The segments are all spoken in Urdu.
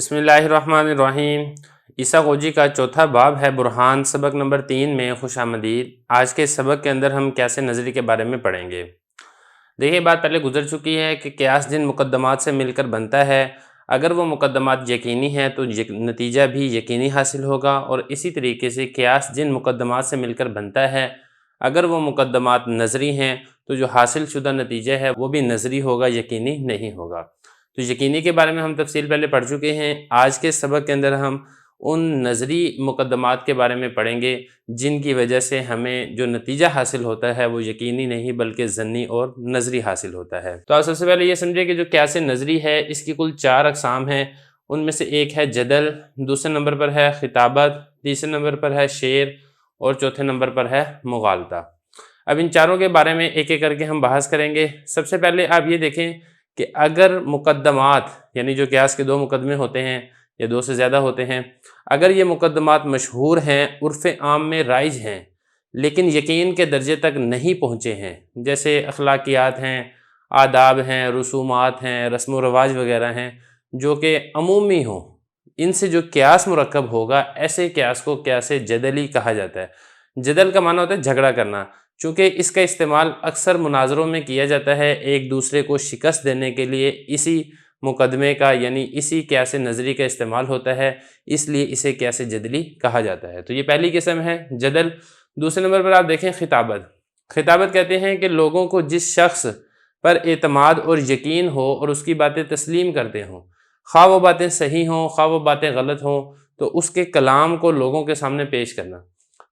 بسم اللہ الرحمن الرحیم۔ عیسیٰ غوجی کا چوتھا باب ہے برہان، سبق نمبر 3 میں خوش آمدید۔ آج کے سبق کے اندر ہم قیاس نظری کے بارے میں پڑھیں گے۔ دیکھیے بات پہلے گزر چکی ہے کہ قیاس جن مقدمات سے مل کر بنتا ہے، اگر وہ مقدمات یقینی ہیں تو نتیجہ بھی یقینی حاصل ہوگا، اور اسی طریقے سے قیاس جن مقدمات سے مل کر بنتا ہے، اگر وہ مقدمات نظری ہیں تو جو حاصل شدہ نتیجہ ہے وہ بھی نظری ہوگا، یقینی نہیں ہوگا۔ تو یقینی کے بارے میں ہم تفصیل پہلے پڑھ چکے ہیں۔ آج کے سبق کے اندر ہم ان نظری مقدمات کے بارے میں پڑھیں گے جن کی وجہ سے ہمیں جو نتیجہ حاصل ہوتا ہے وہ یقینی نہیں بلکہ ظنی اور نظری حاصل ہوتا ہے۔ تو سب سے پہلے یہ سمجھے کہ جو قیاس نظری ہے اس کی کل 4 اقسام ہیں۔ ان میں سے ایک ہے جدل، دوسرے نمبر پر ہے خطابت، تیسرے نمبر پر ہے شعر، اور چوتھے نمبر پر ہے مغالطہ۔ اب ان چاروں کے بارے میں ایک ایک کر کے ہم بحث کریں گے۔ سب سے پہلے آپ یہ دیکھیں کہ اگر مقدمات، یعنی جو قیاس کے 2 مقدمے ہوتے ہیں یا 2 سے زیادہ ہوتے ہیں، اگر یہ مقدمات مشہور ہیں، عرف عام میں رائج ہیں، لیکن یقین کے درجے تک نہیں پہنچے ہیں، جیسے اخلاقیات ہیں، آداب ہیں، رسومات ہیں، رسم و رواج وغیرہ ہیں، جو کہ عمومی ہوں، ان سے جو قیاس مرکب ہوگا، ایسے قیاس کو قیاس جدلی کہا جاتا ہے۔ جدل کا معنی ہوتا ہے جھگڑا کرنا، چونکہ اس کا استعمال اکثر مناظروں میں کیا جاتا ہے ایک دوسرے کو شکست دینے کے لیے، اسی مقدمے کا یعنی اسی قیاس نظری کا استعمال ہوتا ہے، اس لیے اسے قیاس جدلی کہا جاتا ہے۔ تو یہ پہلی قسم ہے جدل۔ دوسرے نمبر پر آپ دیکھیں خطابت۔ خطابت کہتے ہیں کہ لوگوں کو جس شخص پر اعتماد اور یقین ہو اور اس کی باتیں تسلیم کرتے ہوں، خواہ وہ باتیں صحیح ہوں خواہ وہ باتیں غلط ہوں، تو اس کے کلام کو لوگوں کے سامنے پیش کرنا۔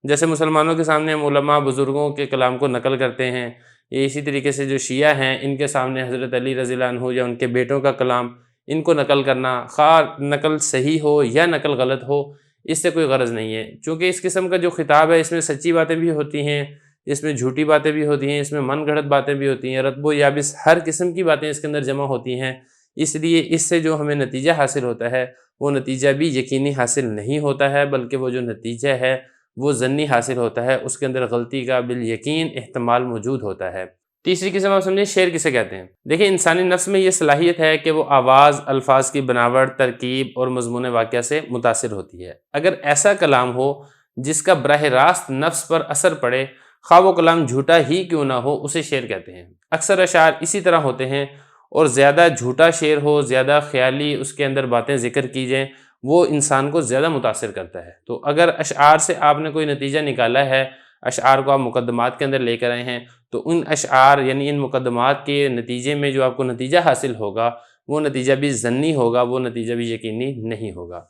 جیسے مسلمانوں کے سامنے ہم علماء بزرگوں کے کلام کو نقل کرتے ہیں، اسی طریقے سے جو شیعہ ہیں ان کے سامنے حضرت علی رضی اللہ عنہ یا ان کے بیٹوں کا کلام ان کو نقل کرنا، خواہ نقل صحیح ہو یا نقل غلط ہو، اس سے کوئی غرض نہیں ہے، چونکہ اس قسم کا جو خطاب ہے اس میں سچی باتیں بھی ہوتی ہیں، اس میں جھوٹی باتیں بھی ہوتی ہیں، اس میں من گھڑت باتیں بھی ہوتی ہیں، رطب و یابس ہر قسم کی باتیں اس کے اندر جمع ہوتی ہیں۔ اس لیے اس سے جو ہمیں نتیجہ حاصل ہوتا ہے وہ نتیجہ بھی یقینی حاصل نہیں ہوتا ہے، بلکہ وہ جو نتیجہ ہے وہ ظنی حاصل ہوتا ہے، اس کے اندر غلطی کا بالیقین احتمال موجود ہوتا ہے۔ تیسری قسم آپ سمجھیں شعر کسے کہتے ہیں۔ دیکھیں انسانی نفس میں یہ صلاحیت ہے کہ وہ آواز، الفاظ کی بناوٹ، ترکیب اور مضمون واقعہ سے متاثر ہوتی ہے۔ اگر ایسا کلام ہو جس کا براہ راست نفس پر اثر پڑے، خواہ وہ کلام جھوٹا ہی کیوں نہ ہو، اسے شعر کہتے ہیں۔ اکثر اشعار اسی طرح ہوتے ہیں، اور زیادہ جھوٹا شعر ہو، زیادہ خیالی اس کے اندر باتیں ذکر کی جائیں، وہ انسان کو زیادہ متاثر کرتا ہے۔ تو اگر اشعار سے آپ نے کوئی نتیجہ نکالا ہے، اشعار کو آپ مقدمات کے اندر لے کر آئے ہیں، تو ان اشعار یعنی ان مقدمات کے نتیجے میں جو آپ کو نتیجہ حاصل ہوگا وہ نتیجہ بھی ظنی ہوگا، وہ نتیجہ بھی یقینی نہیں ہوگا۔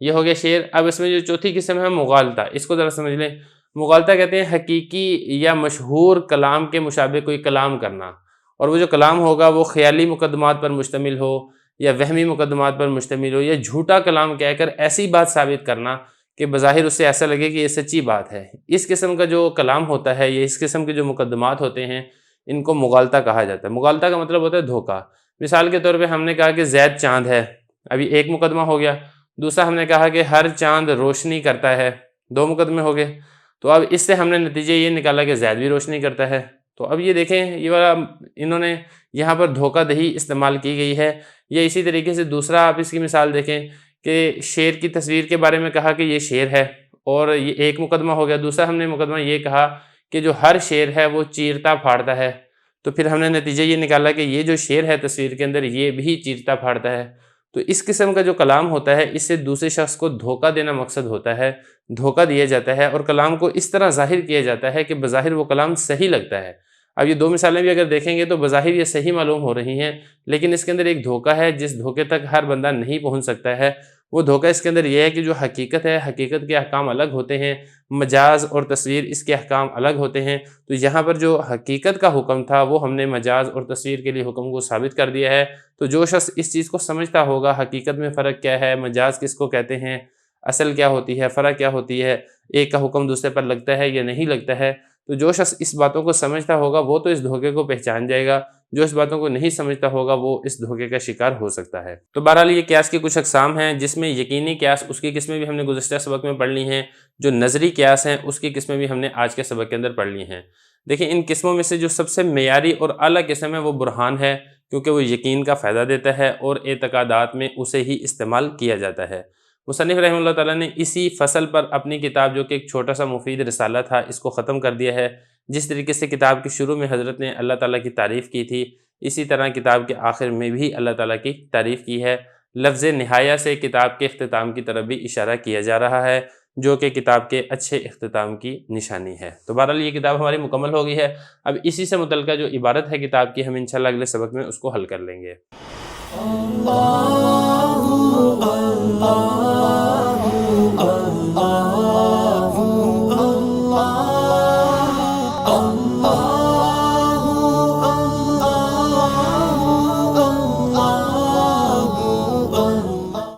یہ ہو گیا شعر۔ اب اس میں جو چوتھی قسم ہے مغالطہ، اس کو ذرا سمجھ لیں۔ مغالطہ کہتے ہیں حقیقی یا مشہور کلام کے مشابہ کوئی کلام کرنا، اور وہ جو کلام ہوگا وہ خیالی مقدمات پر مشتمل ہو یا وہمی مقدمات پر مشتمل ہو، یا جھوٹا کلام کہہ کر ایسی بات ثابت کرنا کہ بظاہر اس سے ایسا لگے کہ یہ سچی بات ہے۔ اس قسم کا جو کلام ہوتا ہے یا اس قسم کے جو مقدمات ہوتے ہیں ان کو مغالطہ کہا جاتا ہے۔ مغالطہ کا مطلب ہوتا ہے دھوکہ۔ مثال کے طور پہ ہم نے کہا کہ زید چاند ہے، ابھی ایک مقدمہ ہو گیا۔ دوسرا ہم نے کہا کہ ہر چاند روشنی کرتا ہے، 2 مقدمے ہو گئے۔ تو اب اس سے ہم نے نتیجہ یہ نکالا کہ زید بھی روشنی کرتا ہے۔ تو اب یہ دیکھیں یہ والا انہوں نے یہاں پر دھوکہ دہی استعمال کی گئی ہے۔ یا اسی طریقے سے دوسرا آپ اس کی مثال دیکھیں کہ شیر کی تصویر کے بارے میں کہا کہ یہ شیر ہے، اور یہ ایک مقدمہ ہو گیا۔ دوسرا ہم نے مقدمہ یہ کہا کہ جو ہر شیر ہے وہ چیرتا پھاڑتا ہے، تو پھر ہم نے نتیجہ یہ نکالا کہ یہ جو شیر ہے تصویر کے اندر یہ بھی چیرتا پھاڑتا ہے۔ تو اس قسم کا جو کلام ہوتا ہے اس سے دوسرے شخص کو دھوکہ دینا مقصد ہوتا ہے، دھوکہ دیا جاتا ہے، اور کلام کو اس طرح ظاہر کیا جاتا ہے کہ بظاہر وہ کلام صحیح لگتا ہے۔ اب یہ 2 مثالیں بھی اگر دیکھیں گے تو بظاہر یہ صحیح معلوم ہو رہی ہیں، لیکن اس کے اندر ایک دھوکہ ہے جس دھوکے تک ہر بندہ نہیں پہنچ سکتا ہے۔ وہ دھوکہ اس کے اندر یہ ہے کہ جو حقیقت ہے، حقیقت کے احکام الگ ہوتے ہیں، مجاز اور تصویر اس کے احکام الگ ہوتے ہیں۔ تو یہاں پر جو حقیقت کا حکم تھا وہ ہم نے مجاز اور تصویر کے لیے حکم کو ثابت کر دیا ہے۔ تو جو شخص اس چیز کو سمجھتا ہوگا حقیقت میں فرق کیا ہے، مجاز کس کو کہتے ہیں، اصل کیا ہوتی ہے، فرق کیا ہوتی ہے، ایک کا حکم دوسرے پر لگتا ہے یا نہیں لگتا ہے، تو جو شخص اس باتوں کو سمجھتا ہوگا وہ تو اس دھوکے کو پہچان جائے گا، جو اس باتوں کو نہیں سمجھتا ہوگا وہ اس دھوکے کا شکار ہو سکتا ہے۔ تو بہرحال یہ قیاس کی کچھ اقسام ہیں، جس میں یقینی قیاس اس کی قسمیں بھی ہم نے گزشتہ سبق میں پڑھ لی ہیں، جو نظری قیاس ہیں اس کی قسمیں بھی ہم نے آج کے سبق کے اندر پڑھ لی ہیں۔ دیکھیں ان قسموں میں سے جو سب سے معیاری اور اعلیٰ قسم ہے وہ برہان ہے، کیونکہ وہ یقین کا فائدہ دیتا ہے اور اعتقادات میں اسے ہی استعمال کیا جاتا ہے۔ مصنف رحمہ اللہ تعالیٰ نے اسی فصل پر اپنی کتاب جو کہ ایک چھوٹا سا مفید رسالہ تھا اس کو ختم کر دیا ہے۔ جس طریقے سے کتاب کے شروع میں حضرت نے اللہ تعالیٰ کی تعریف کی تھی، اسی طرح کتاب کے آخر میں بھی اللہ تعالیٰ کی تعریف کی ہے۔ لفظ نہایہ سے کتاب کے اختتام کی طرف بھی اشارہ کیا جا رہا ہے، جو کہ کتاب کے اچھے اختتام کی نشانی ہے۔ تو بہرحال یہ کتاب ہماری مکمل ہو گئی ہے۔ اب اسی سے متعلقہ جو عبارت ہے کتاب کی ہم انشاءاللہ اگلے سبق میں اس کو حل کر لیں گے۔